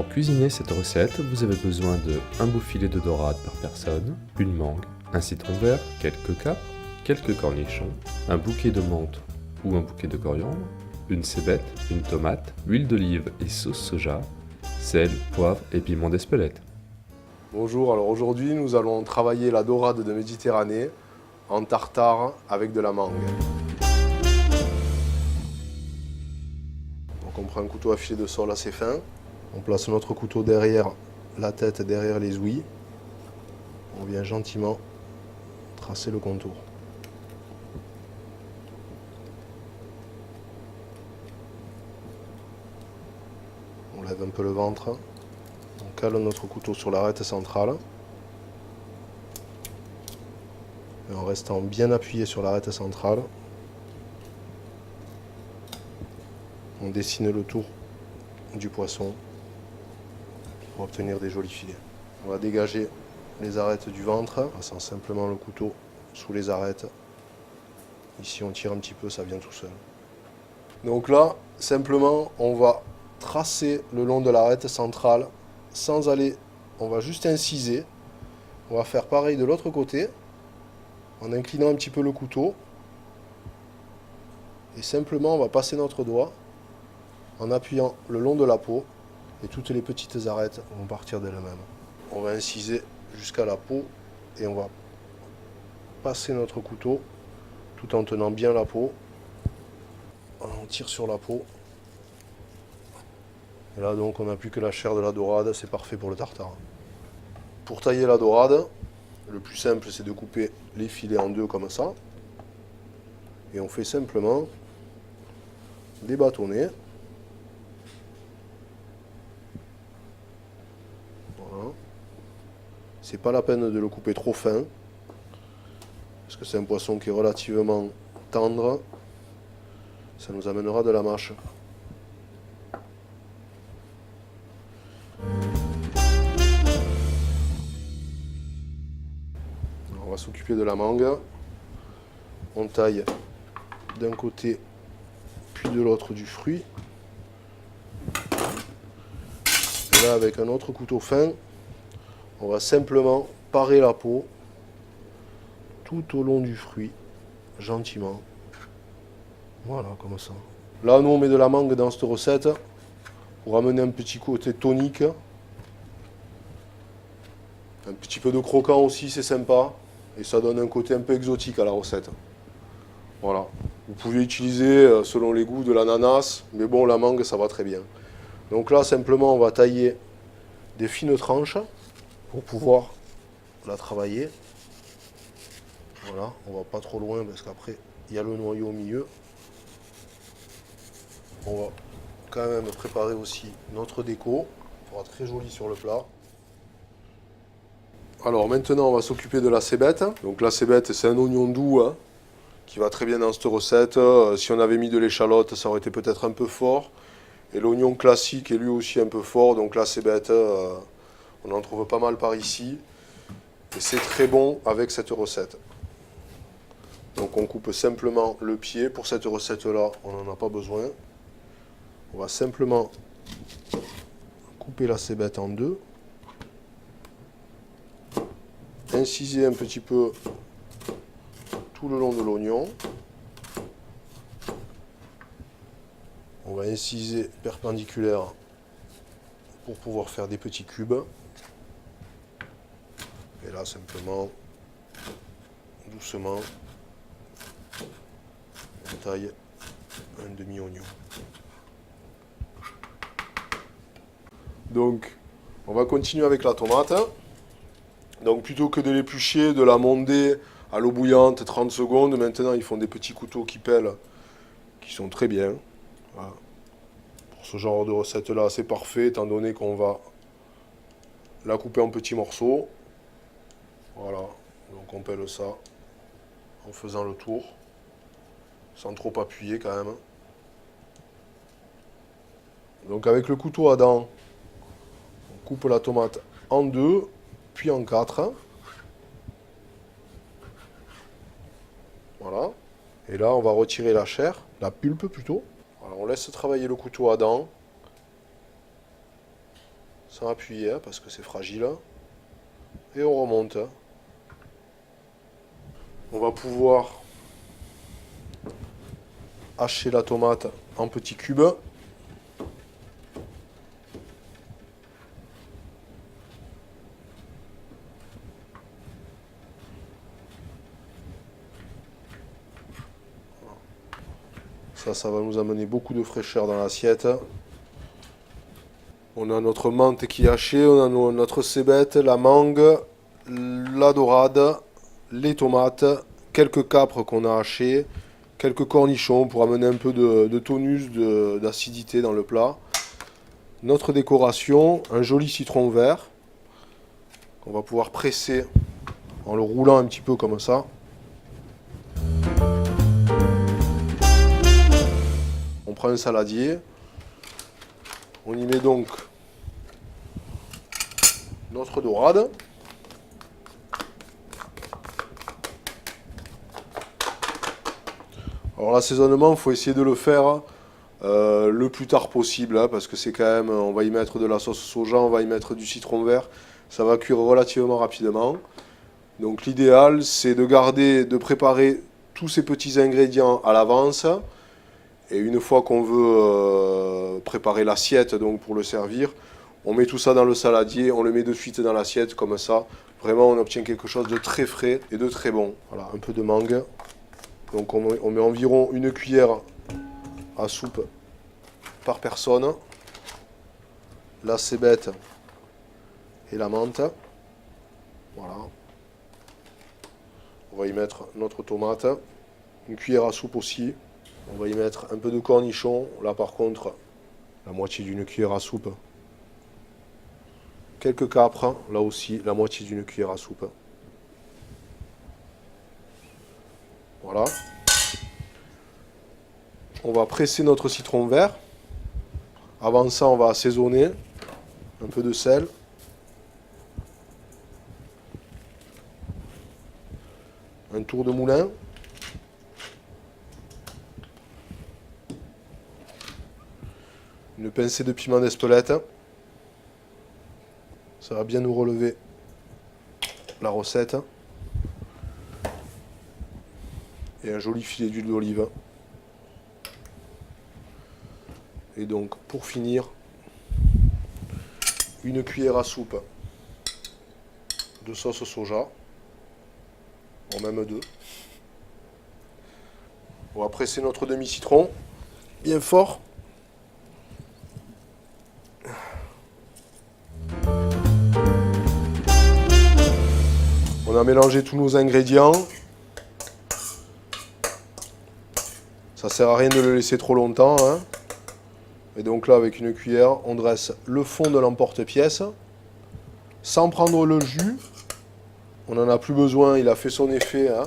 Pour cuisiner cette recette, vous avez besoin de un beau filet de dorade par personne, une mangue, un citron vert, quelques capres, quelques cornichons, un bouquet de menthe ou un bouquet de coriandre, une cébette, une tomate, huile d'olive et sauce soja, sel, poivre et piment d'Espelette. Bonjour, alors aujourd'hui nous allons travailler la dorade de Méditerranée en tartare avec de la mangue. Donc on prend un couteau à filet de sol assez fin, on place notre couteau derrière la tête, derrière les ouïes, on vient gentiment tracer le contour. On lève un peu le ventre, on cale notre couteau sur l'arête centrale. Et en restant bien appuyé sur l'arête centrale, on dessine le tour du poisson pour obtenir des jolis filets. On va dégager les arêtes du ventre en passant simplement le couteau sous les arêtes. Ici on tire un petit peu, ça vient tout seul. Donc là, simplement, on va tracer le long de l'arête centrale sans aller, on va juste inciser. On va faire pareil de l'autre côté en inclinant un petit peu le couteau. Et simplement, on va passer notre doigt en appuyant le long de la peau et toutes les petites arêtes vont partir d'elles-mêmes. On va inciser jusqu'à la peau et on va passer notre couteau tout en tenant bien la peau. On tire sur la peau. Et là donc on n'a plus que la chair de la dorade, c'est parfait pour le tartare. Pour tailler la dorade, le plus simple c'est de couper les filets en deux comme ça. Et on fait simplement des bâtonnets. Voilà. C'est pas la peine de le couper trop fin, parce que c'est un poisson qui est relativement tendre. Ça nous amènera de la mâche. On va s'occuper de la mangue. On taille d'un côté puis de l'autre du fruit. Et là, avec un autre couteau fin, on va simplement parer la peau tout au long du fruit, gentiment. Voilà, comme ça. Là, nous, on met de la mangue dans cette recette pour amener un petit côté tonique. Un petit peu de croquant aussi, c'est sympa. Et ça donne un côté un peu exotique à la recette. Voilà. Vous pouvez utiliser, selon les goûts, de l'ananas. Mais bon, la mangue, ça va très bien. Donc là, simplement, on va tailler des fines tranches pour pouvoir la travailler. Voilà, on va pas trop loin parce qu'après, il y a le noyau au milieu. On va quand même préparer aussi notre déco. Ça sera très joli sur le plat. Alors maintenant, on va s'occuper de la cébette. Donc la cébette, c'est un oignon doux hein, qui va très bien dans cette recette. Si on avait mis de l'échalote, ça aurait été peut-être un peu fort. Et l'oignon classique est lui aussi un peu fort. Donc la cébette, on en trouve pas mal par ici. Et c'est très bon avec cette recette. Donc on coupe simplement le pied. Pour cette recette-là, on n'en a pas besoin. On va simplement couper la cébette en deux. Inciser un petit peu tout le long de l'oignon. On va inciser perpendiculaire pour pouvoir faire des petits cubes. Et là, simplement, doucement, on taille un demi-oignon. Donc, on va continuer avec la tomate. Donc, plutôt que de l'éplucher, de la monder à l'eau bouillante 30 secondes, maintenant, ils font des petits couteaux qui pèlent, qui sont très bien. Voilà. Pour ce genre de recette-là, c'est parfait, étant donné qu'on va la couper en petits morceaux. Voilà, donc on pèle ça en faisant le tour, sans trop appuyer quand même. Donc avec le couteau à dents, on coupe la tomate en deux, puis en quatre. Voilà. Et là, on va retirer la chair, la pulpe plutôt. Alors, on laisse travailler le couteau à dents. sans appuyer hein, parce que c'est fragile. Et on remonte. On va pouvoir hacher la tomate en petits cubes. Ça va nous amener beaucoup de fraîcheur dans l'assiette. On a notre menthe qui est hachée, on a notre cébette, la mangue, la dorade, les tomates, quelques capres qu'on a hachés, quelques cornichons pour amener un peu de tonus, d'acidité dans le plat. Notre décoration, un joli citron vert qu'on va pouvoir presser en le roulant un petit peu comme ça. On prend un saladier, on y met donc notre dorade. Alors l'assaisonnement, il faut essayer de le faire le plus tard possible, hein, parce que c'est quand même, on va y mettre de la sauce soja, on va y mettre du citron vert, ça va cuire relativement rapidement. Donc l'idéal, c'est de préparer tous ces petits ingrédients à l'avance. Et une fois qu'on veut préparer l'assiette donc pour le servir, on met tout ça dans le saladier, on le met de suite dans l'assiette, comme ça, vraiment on obtient quelque chose de très frais et de très bon. Voilà, un peu de mangue. Donc on met environ une cuillère à soupe par personne. La cébette et la menthe. Voilà. On va y mettre notre tomate. Une cuillère à soupe aussi. On va y mettre un peu de cornichon. Là par contre, la moitié d'une cuillère à soupe. Quelques capres. Là aussi, la moitié d'une cuillère à soupe. Voilà. On va presser notre citron vert. Avant ça, on va assaisonner. Un peu de sel. Un tour de moulin. Une pincée de piment d'Espelette. Ça va bien nous relever la recette. Et un joli filet d'huile d'olive. Et donc, pour finir, une cuillère à soupe de sauce soja. Bon, même deux. On va presser notre demi-citron bien fort. On a mélangé tous nos ingrédients. Ça sert à rien de le laisser trop longtemps, hein. Et donc là, avec une cuillère, on dresse le fond de l'emporte-pièce. Sans prendre le jus. On n'en a plus besoin, il a fait son effet, hein.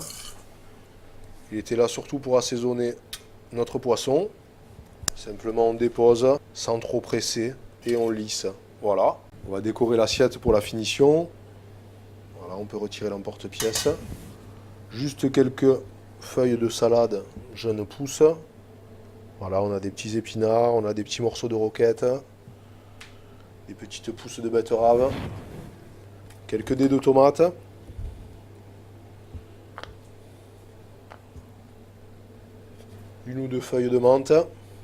Il était là surtout pour assaisonner notre poisson. Simplement on dépose sans trop presser et on lisse. Voilà. On va décorer l'assiette pour la finition. Voilà, on peut retirer l'emporte-pièce. Juste quelques feuilles de salade jeunes pousses. Voilà, on a des petits épinards, on a des petits morceaux de roquette, des petites pousses de betterave, quelques dés de tomates, une ou deux feuilles de menthe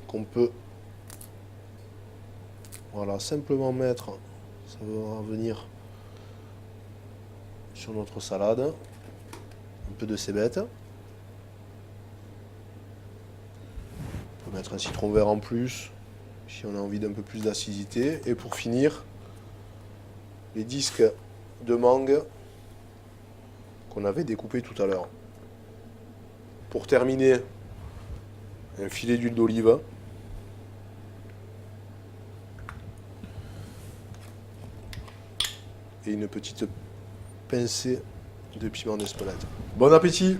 qu'on peut simplement mettre, ça va venir sur notre salade, un peu de cébette. On peut mettre un citron vert en plus, si on a envie d'un peu plus d'acidité. Et pour finir, les disques de mangue qu'on avait découpés tout à l'heure. Pour terminer, un filet d'huile d'olive. Et une petite pincée de piment d'Espelette. Bon appétit!